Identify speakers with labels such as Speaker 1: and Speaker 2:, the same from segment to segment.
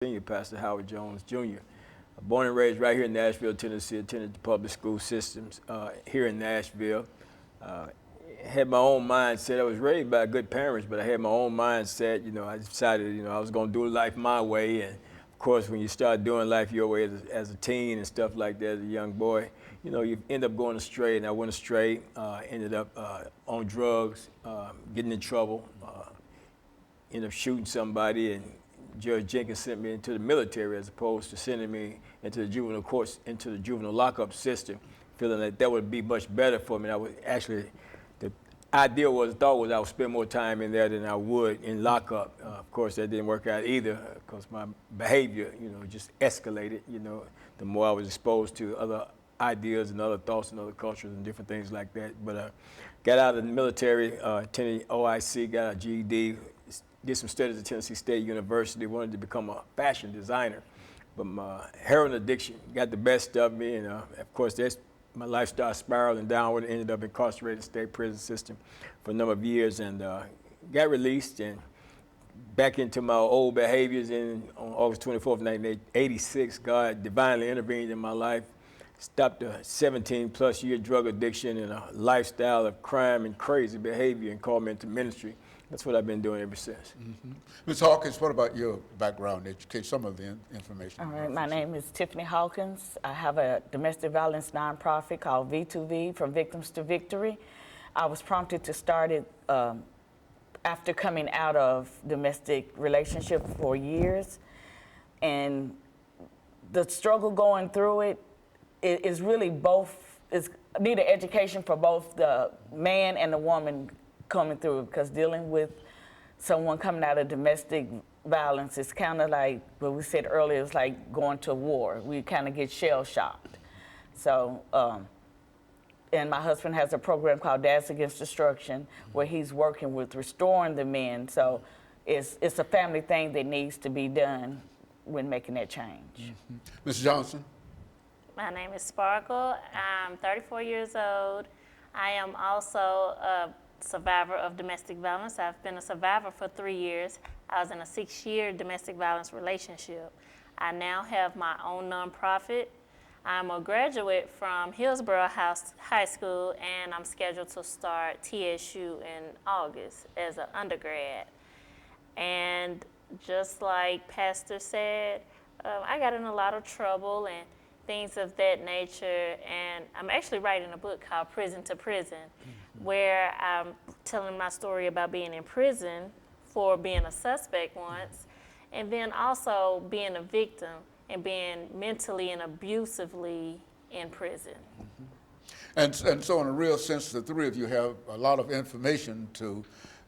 Speaker 1: Senior Pastor Howard Jones Jr. Born and raised right here in Nashville, Tennessee, attended the public school systems here in Nashville. Uh, had my own mindset. I was raised by good parents, but I had my own mindset. I decided, I was going to do life my way. And of course, when you start doing life your way as a teen and stuff like that, as a young boy, you end up going astray. And I went astray, ended up on drugs, getting in trouble, ended up shooting somebody, and Judge Jenkins sent me into the military as opposed to sending me into the juvenile courts, into the juvenile lockup system, feeling that would be much better for me. I was actually, the thought was I would spend more time in there than I would in lockup. Of course, that didn't work out either because my behavior, just escalated. The more I was exposed to other ideas and other thoughts and other cultures and different things like that. But got out of the military, attended OIC, got a GED, did some studies at Tennessee State University, wanted to become a fashion designer. But my heroin addiction got the best of me, and of course, my life started spiraling downward, ended up incarcerated in the state prison system for a number of years, and got released and back into my old behaviors. On August 24th, 1986, God divinely intervened in my life, stopped a 17-plus year drug addiction and a lifestyle of crime and crazy behavior, and called me into ministry. That's what I've been doing ever since.
Speaker 2: Mm-hmm. Ms. Hawkins, what about your background, education, some of the information?
Speaker 3: All right, my name is Tiffany Hawkins. I have a domestic violence nonprofit called V2V, From Victims to Victory. I was prompted to start it after coming out of domestic relationship for years. And the struggle going through it is really need an education for both the man and the woman coming through, because dealing with someone coming out of domestic violence is kind of like what we said earlier, it's like going to war. We kind of get shell-shocked. So, and my husband has a program called Dads Against Destruction, where he's working with restoring the men. So it's a family thing that needs to be done when making that change.
Speaker 2: Mm-hmm. Ms. Johnson?
Speaker 4: My name is Sparkle. I'm 34 years old. I am also a survivor of domestic violence. I've been a survivor for 3 years. I was in a 6-year domestic violence relationship. I now have my own nonprofit. I'm a graduate from Hillsborough High School, and I'm scheduled to start TSU in August as an undergrad. And just like Pastor said, I got in a lot of trouble and things of that nature, and I'm actually writing a book called Prison to Prison, where I'm telling my story about being in prison for being a suspect once, and then also being a victim and being mentally and abusively in prison.
Speaker 2: Mm-hmm. And so in a real sense, the three of you have a lot of information to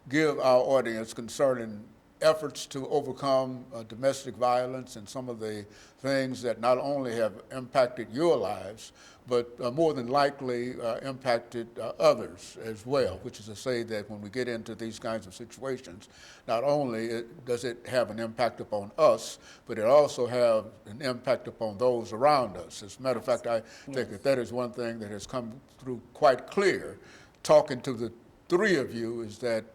Speaker 2: give our audience concerning efforts to overcome domestic violence and some of the things that not only have impacted your lives, but more than likely impacted others as well, which is to say that when we get into these kinds of situations, not only does it have an impact upon us, but it also have an impact upon those around us. As a matter of fact, I think that is one thing that has come through quite clear, talking to the three of you, is that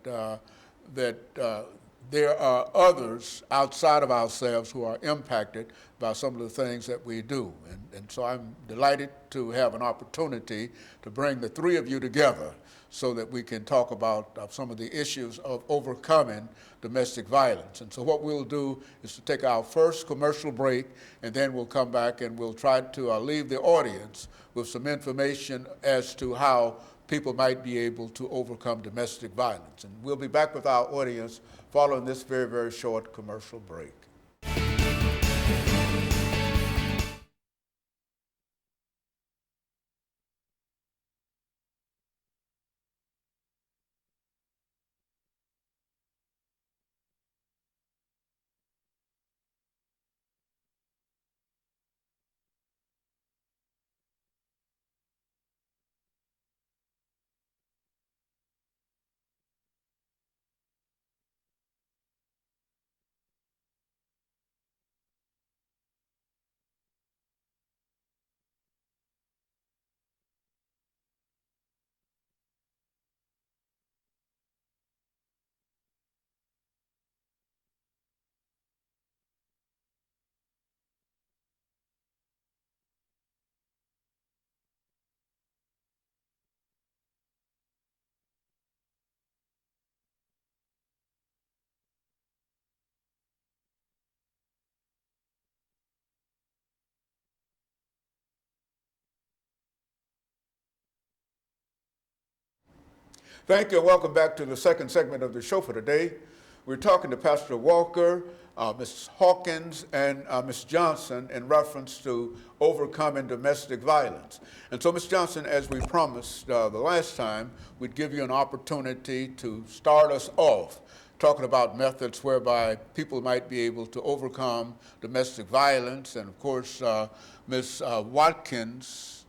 Speaker 2: there are others outside of ourselves who are impacted by some of the things that we do. And so I'm delighted to have an opportunity to bring the three of you together so that we can talk about some of the issues of overcoming domestic violence. And so what we'll do is to take our first commercial break, and then we'll come back and we'll try to leave the audience with some information as to how people might be able to overcome domestic violence. And we'll be back with our audience following this very, very short commercial break. Thank you and welcome back to the second segment of the show for today. We're talking to Pastor Walker, Ms. Hawkins, and Ms. Johnson in reference to overcoming domestic violence. And so, Ms. Johnson, as we promised the last time, we'd give you an opportunity to start us off talking about methods whereby people might be able to overcome domestic violence. And of course, Ms. Ms.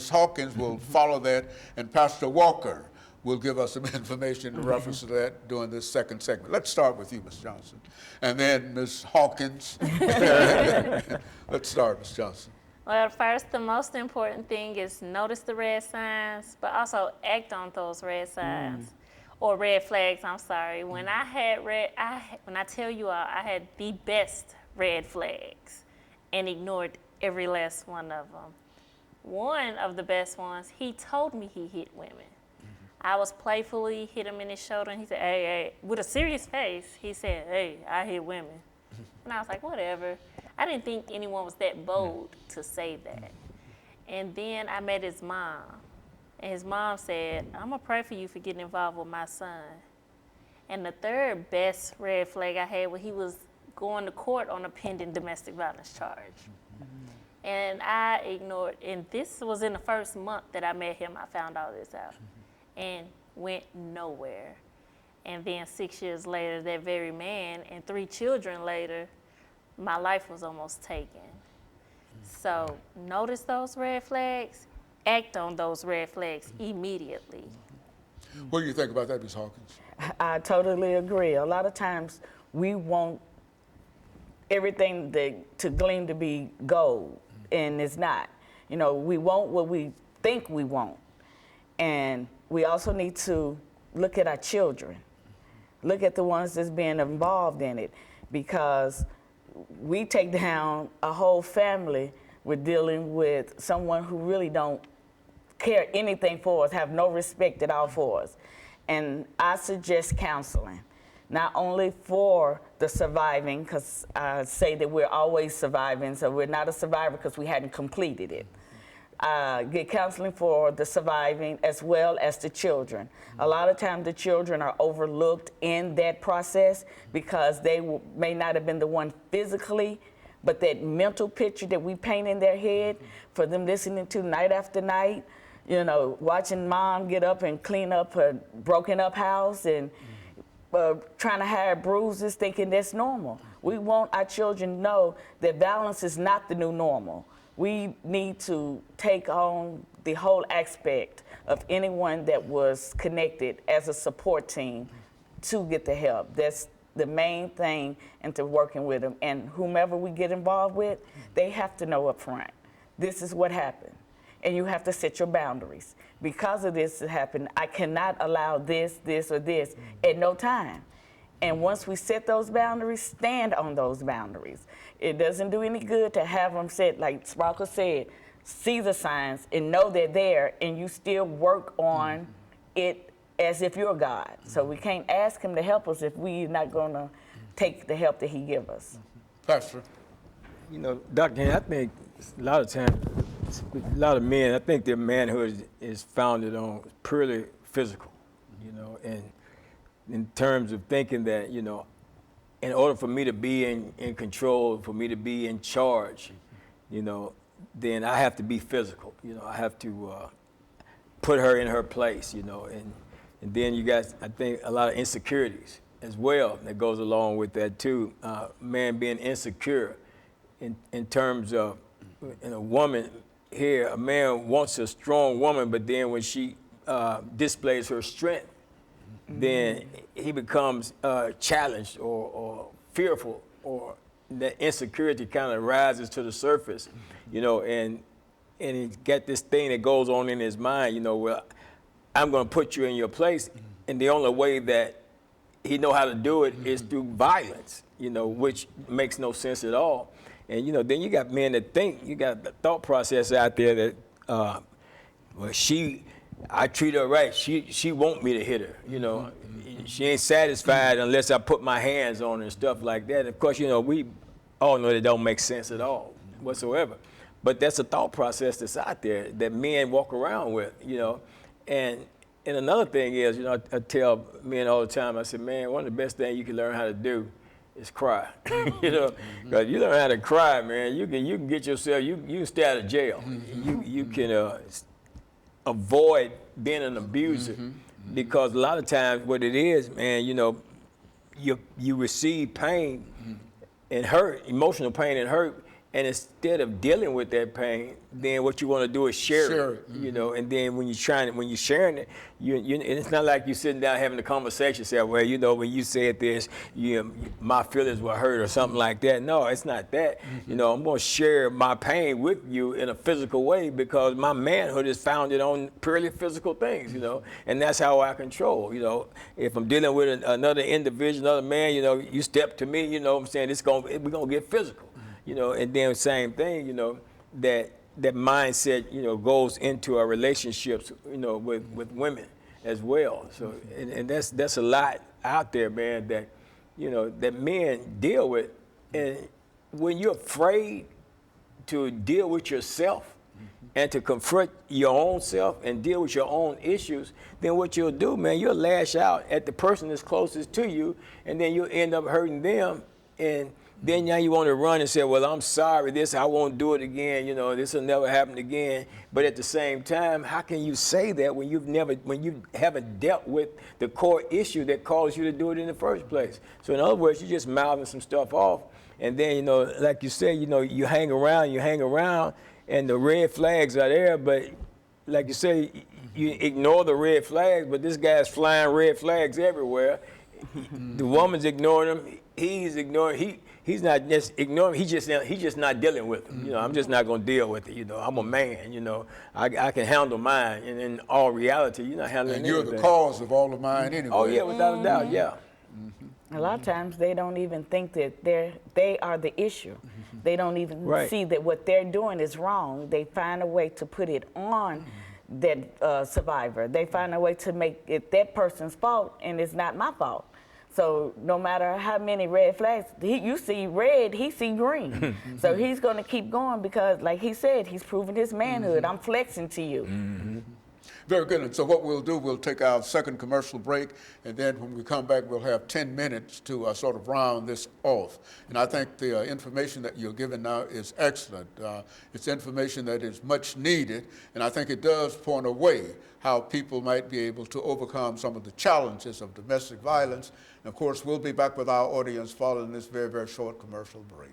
Speaker 2: Hawkins will follow that, and Pastor Walker will give us some information in reference to that during this second segment. Let's start with you, Ms. Johnson, and then Ms. Hawkins. Let's start, Ms. Johnson.
Speaker 4: Well, first, the most important thing is notice the red signs, but also act on those red signs. Or red flags, I'm sorry. When I had when I tell you all, I had the best red flags and ignored every last one of them. One of the best ones, he told me he hit women. I was playfully hit him in his shoulder, and he said, hey, with a serious face, he said, hey, I hit women. And I was like, whatever. I didn't think anyone was that bold to say that. And then I met his mom, and his mom said, I'm gonna pray for you for getting involved with my son. And the third best red flag I had was he was going to court on a pending domestic violence charge. And I ignored, and this was in the first month that I met him, I found all this out. And went nowhere. And then 6 years later, that very man, and 3 children later, my life was almost taken. So notice those red flags, act on those red flags immediately.
Speaker 2: What do you think about that, Ms. Hawkins?
Speaker 3: I totally agree. A lot of times we want everything to gleam to be gold, and it's not. You know, we want what we think we want. And we also need to look at our children. Look at the ones that's being involved in it, because we take down a whole family with dealing with someone who really don't care anything for us, have no respect at all for us. And I suggest counseling, not only for the surviving, because I say that we're always surviving, so we're not a survivor because we hadn't completed it. Get counseling for the surviving as well as the children. A lot of times the children are overlooked in that process because they may not have been the one physically, but that mental picture that we paint in their head for them listening to night after night, you know, watching mom get up and clean up her broken up house and trying to hide bruises, thinking that's normal. We want our children to know that violence is not the new normal. We need to take on the whole aspect of anyone that was connected as a support team to get the help. That's the main thing into working with them. And whomever we get involved with, they have to know up front, this is what happened. And you have to set your boundaries. Because of this happened, I cannot allow this, or this at no time. And once we set those boundaries, stand on those boundaries. It doesn't do any good to have them set, like Sparkle said, see the signs and know they're there, and you still work on it as if you're God. So we can't ask him to help us if we're not going to take the help that he gives us.
Speaker 2: Pastor.
Speaker 1: You know, Dr. Henry, I think a lot of times, a lot of men, I think their manhood is founded on purely physical, you know, and in terms of thinking that, you know, in order for me to be in control, for me to be in charge, you know, then I have to be physical. You know, I have to put her in her place, you know, and then you got, I think, a lot of insecurities as well that goes along with that too. Man being insecure in terms of, in a woman here, a man wants a strong woman, but then when she displays her strength, then he becomes challenged or fearful, or that insecurity kind of rises to the surface, you know, and he's got this thing that goes on in his mind, you know, well, I'm going to put you in your place, and the only way that he know how to do it is through violence, you know, which makes no sense at all. And, you know, then you got men that think, you got the thought process out there that, well, I treat her right. She want me to hit her, you know. She ain't satisfied unless I put my hands on her and stuff like that. Of course, you know, we all know that don't make sense at all whatsoever. But that's a thought process that's out there that men walk around with, you know. And And another thing is, you know, I tell men all the time, I said, man, one of the best things you can learn how to do is cry. You know, because you learn how to cry, man, you can get yourself, you can stay out of jail. You can avoid being an abuser, because a lot of times what it is, man, you know, you receive pain and hurt, emotional pain and hurt, and instead of dealing with that pain, then what you want to do is share it. You know, and then when you're sharing it, and it's not like you're sitting down having a conversation, say, well, you know, when you said this, my feelings were hurt or something like that. No, it's not that. You know, I'm going to share my pain with you in a physical way, because my manhood is founded on purely physical things, you know, and that's how I control. You know, if I'm dealing with another individual, another man, you know, you step to me, you know what I'm saying, we're going to get physical. You know, and then same thing, you know, that mindset, you know, goes into our relationships, you know, with women as well. So, and that's a lot out there, man, that, you know, that men deal with. And when you're afraid to deal with yourself and to confront your own self and deal with your own issues, then what you'll do, man, you'll lash out at the person that's closest to you, and then you'll end up hurting them. And then now you want to run and say, well, I'm sorry, I won't do it again, you know, this will never happen again. But at the same time, how can you say that when you haven't dealt with the core issue that caused you to do it in the first place? So in other words, you're just mouthing some stuff off. And then, you know, like you said, you know, you hang around, and the red flags are there, but like you say, you ignore the red flags, but this guy's flying red flags everywhere. The woman's ignoring him, he's ignoring, he's not just ignoring, he's just not dealing with them. You know, I'm just not going to deal with it. You know, I'm a man. You know, I can handle mine. And in all reality, you're not handling anything.
Speaker 2: And you're the cause of all of mine anyway.
Speaker 1: Oh yeah, without a doubt, yeah.
Speaker 3: A lot of times they don't even think that they are the issue. They don't even see that what they're doing is wrong. They find a way to put it on that survivor. They find a way to make it that person's fault, and it's not my fault. So no matter how many red flags, you see red, he see green. So he's going to keep going because, like he said, he's proving his manhood. I'm flexing to you.
Speaker 2: Very good. And so what we'll do, we'll take our second commercial break, and then when we come back, we'll have 10 minutes to sort of round this off. And I think the information that you're giving now is excellent. It's information that is much needed, and I think it does point a way how people might be able to overcome some of the challenges of domestic violence. And of course, we'll be back with our audience following this very, very short commercial break.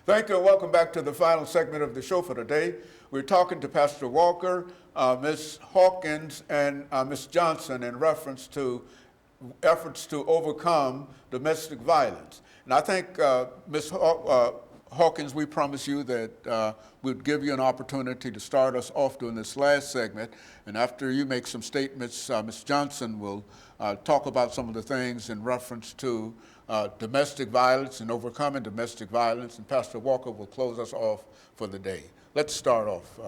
Speaker 2: Thank you, and welcome back to the final segment of the show for today. We're talking to Pastor Walker, Ms. Hawkins, and Ms. Johnson in reference to efforts to overcome domestic violence. And I think, Ms. Hawkins, we promised you that we'd give you an opportunity to start us off during this last segment. And after you make some statements, Ms. Johnson will talk about some of the things in reference to domestic violence and overcoming domestic violence. And Pastor Walker will close us off for the day. Let's start off,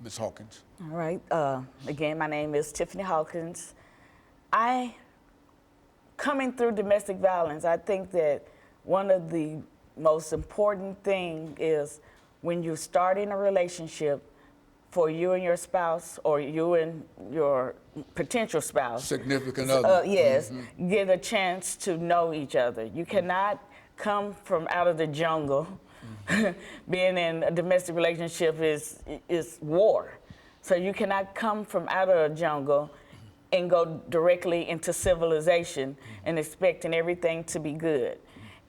Speaker 2: Ms. Hawkins.
Speaker 3: All right. Again, my name is Tiffany Hawkins. Coming through domestic violence, I think that one of the most important thing is when you're starting a relationship for you and your spouse, or you and your potential spouse.
Speaker 2: Significant other.
Speaker 3: Yes, get a chance to know each other. You cannot come from out of the jungle. Being in a domestic relationship is war. So you cannot come from out of the jungle and go directly into civilization and expecting everything to be good.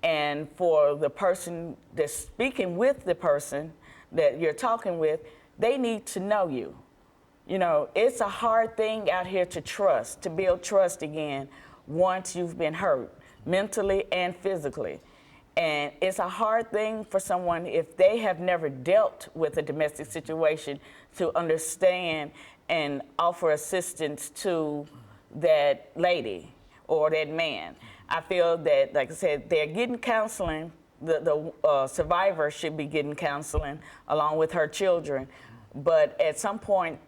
Speaker 3: And for the person that's speaking with the person that you're talking with, they need to know you. You know, it's a hard thing out here to trust, to build trust again once you've been hurt, mentally and physically. And it's a hard thing for someone, if they have never dealt with a domestic situation, to understand and offer assistance to that lady or that man. I feel that, like I said, they're getting counseling. The survivor should be getting counseling along with her children. But at some point,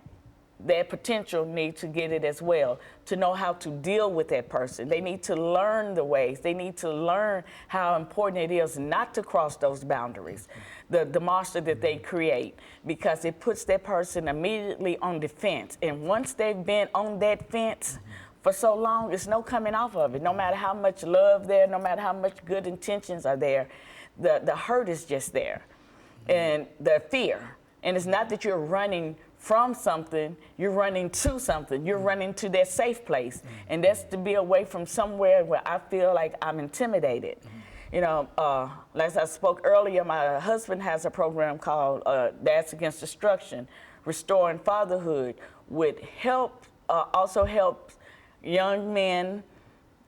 Speaker 3: their potential need to get it as well, to know how to deal with that person. They need to learn the ways. They need to learn how important it is not to cross those boundaries, the monster that they create, because it puts that person immediately on defense. And once they've been on that fence for so long, there's no coming off of it. No matter how much love there, no matter how much good intentions are there, the hurt is just there, and the fear. And it's not that you're running from something, you're running to something. You're running to that safe place. And that's to be away from somewhere where I feel like I'm intimidated. You know, like I spoke earlier, my husband has a program called Dads Against Destruction, Restoring Fatherhood, would help, also help young men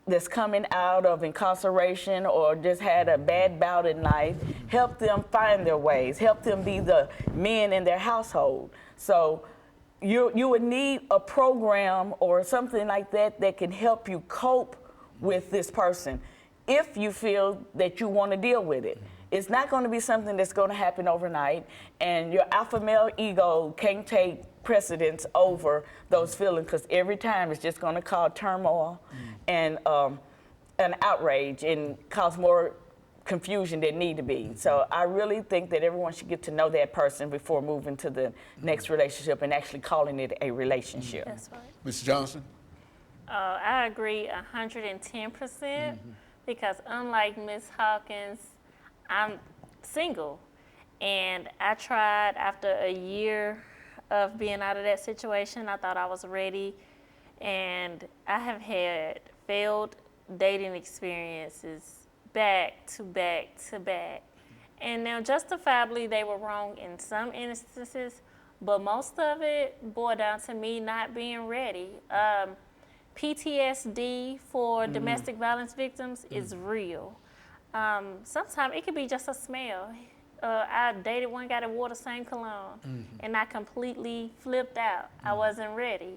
Speaker 3: that's coming out of incarceration or just had a bad bout in life, help them find their ways, help them be the men in their household. So you would need a program or something like that that can help you cope with this person if you feel that you want to deal with it. It's not going to be something that's going to happen overnight, and your alpha male ego can't take precedence over those feelings, because every time it's just going to cause turmoil and an outrage and cause more confusion than need to be. So I really think that everyone should get to know that person before moving to the next relationship and actually calling it a relationship.
Speaker 4: That's right.
Speaker 2: Ms. Johnson?
Speaker 4: I agree 110%, because unlike Ms. Hawkins, I'm single. And I tried, after a year of being out of that situation, I thought I was ready. And I have had failed dating experiences back to back to back. And now justifiably they were wrong in some instances, but most of it boiled down to me not being ready. PTSD for domestic violence victims is real. Sometimes it could be just a smell. I dated one guy that wore the same cologne, and I completely flipped out. I wasn't ready.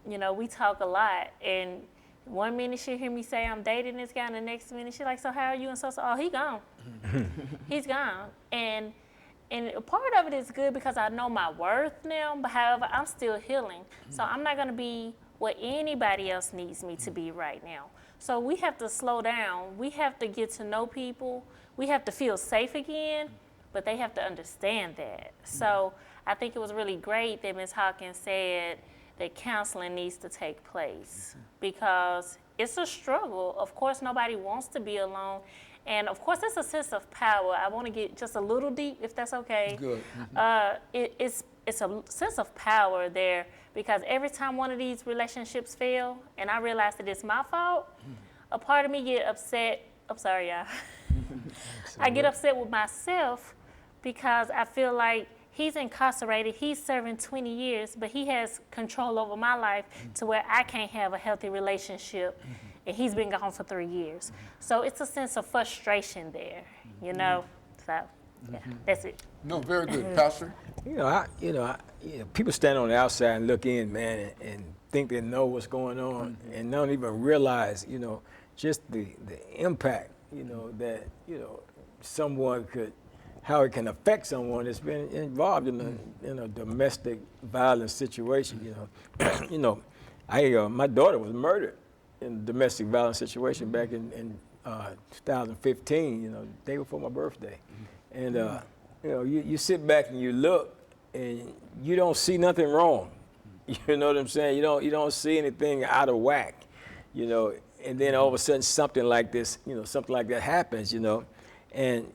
Speaker 4: You know, we talk a lot, and one minute she'll hear me say I'm dating this guy, and the next minute she's like, so how are you? And so, oh, he gone. He's gone. And a part of it is good because I know my worth now, but however, I'm still healing. So I'm not gonna be what anybody else needs me to be right now. So we have to slow down. We have to get to know people. We have to feel safe again, but they have to understand that. So I think it was really great that Ms. Hawkins said that counseling needs to take place, because it's a struggle. Of course, nobody wants to be alone. And of course, it's a sense of power. I want to get just a little deep, if that's okay.
Speaker 2: Good.
Speaker 4: It's a sense of power there, because every time one of these relationships fail, and I realize that it's my fault, a part of me get upset. I'm sorry, y'all. I get upset with myself, because I feel like he's incarcerated, he's serving 20 years, but he has control over my life to where I can't have a healthy relationship, and he's been gone for 3 years. So it's a sense of frustration there, you know? So, yeah, that's it.
Speaker 2: No, very good. Pastor?
Speaker 1: People stand on the outside and look in, man, and think they know what's going on, and don't even realize, just the impact, that, someone could, how it can affect someone that's been involved in a domestic violence situation, my daughter was murdered in a domestic violence situation back in 2015, day before my birthday. And, you sit back and you look and you don't see nothing wrong. You know what I'm saying? You don't see anything out of whack, and then all of a sudden something like this, something like that happens, and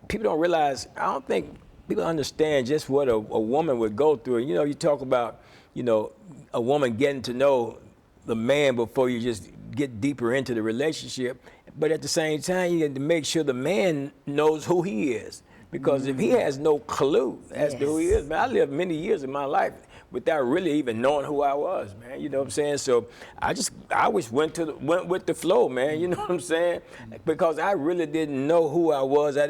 Speaker 1: people don't realize, I don't think people understand just what a woman would go through. You talk about, a woman getting to know the man before you just get deeper into the relationship. But at the same time, you have to make sure the man knows who he is. Because if he has no clue as to who he is, man, I lived many years of my life without really even knowing who I was, man. You know what I'm saying? So I always went with the flow, man. You know what I'm saying? Because I really didn't know who I was. I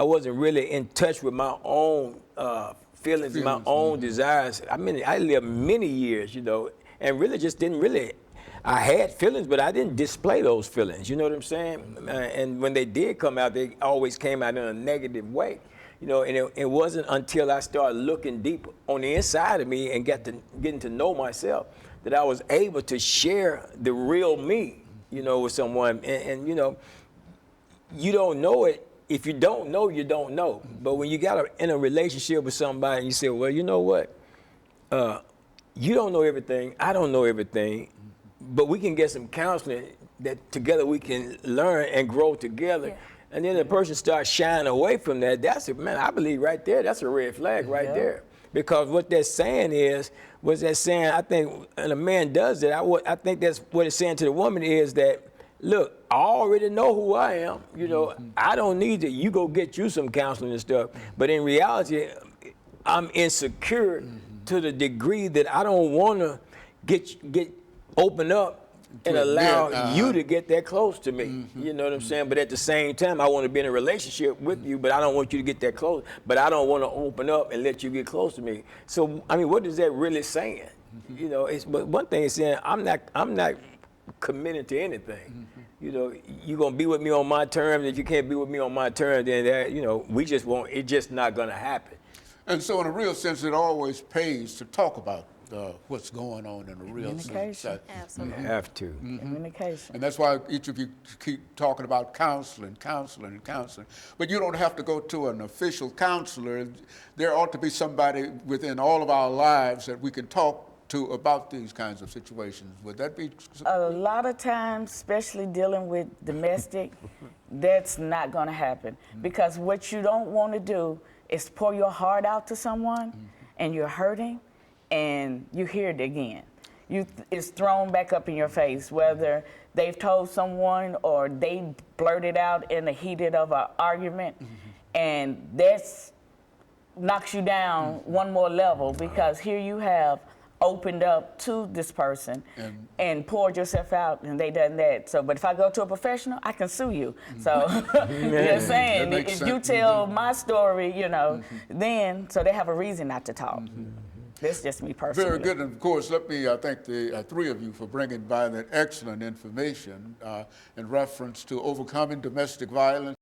Speaker 1: wasn't really in touch with my own feelings, my own desires. I mean, I lived many years, and really just didn't really. I had feelings, but I didn't display those feelings. You know what I'm saying? And when they did come out, they always came out in a negative way. And it wasn't until I started looking deep on the inside of me and getting to know myself that I was able to share the real me, with someone. And you don't know it. If you don't know, you don't know. But when you got in a relationship with somebody and you say, well, you know what? You don't know everything. I don't know everything. But we can get some counseling that together we can learn and grow together. Yeah. And then the person starts shying away from that. That's it, man. I believe right there, that's a red flag right there. Because what they're saying I think, and a man does that, I think that's what it's saying to the woman is that, look, I already know who I am. I don't need to, you go get you some counseling and stuff. But in reality, I'm insecure to the degree that I don't want to get open up and allow you to get that close to me. You know what I'm saying? But at the same time, I want to be in a relationship with you, but I don't want you to get that close. But I don't want to open up and let you get close to me. So, I mean, what is that really saying? But one thing is saying, I'm not committed to anything. You're going to be with me on my terms. If you can't be with me on my terms, then we just won't, it's just not going to happen.
Speaker 2: And so in a real sense, it always pays to talk about what's going on in a real sense.
Speaker 4: Absolutely.
Speaker 1: You have to.
Speaker 3: Communication.
Speaker 2: And that's why each of you keep talking about counseling. But you don't have to go to an official counselor. There ought to be somebody within all of our lives that we can talk to about these kinds of situations. Would that be?
Speaker 3: A lot of times, especially dealing with domestic, that's not going to happen. Because what you don't want to do is pour your heart out to someone and you're hurting, and you hear it again. It's thrown back up in your face, whether they've told someone or they blurted out in the heated of an argument, and that knocks you down one more level because here you have opened up to this person and poured yourself out, and they done that. So, but if I go to a professional, I can sue you. So, you're saying if you tell my story, then so they have a reason not to talk. That's just me personally.
Speaker 2: Very good. And of course, let me thank the three of you for bringing by that excellent information in reference to overcoming domestic violence.